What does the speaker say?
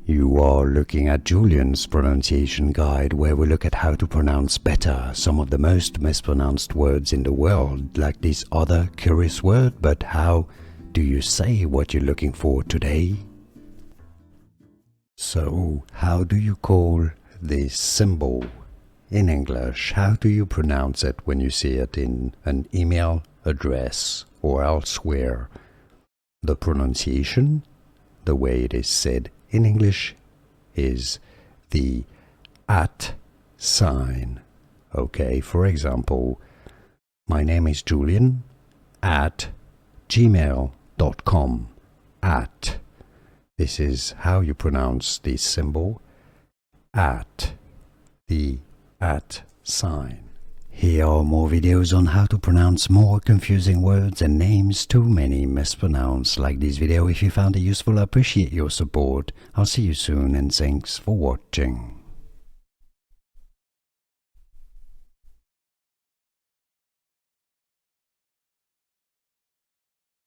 You are looking at Julian's pronunciation guide, where we look at how to pronounce better some of the most mispronounced words in the world, like this other curious word. But how do you say what you're looking for today? So, how do you call this symbol in English? How do you pronounce it when you see it in an email address or elsewhere? The pronunciation, the way it is said in English, is the at sign. Okay, for example, my name is Julian at gmail.com. At. This is how you pronounce this symbol, at, the at sign. Here are more videos on how to pronounce more confusing words and names too many mispronounced. Like this video if you found it useful. I appreciate your support. I'll see you soon and thanks for watching.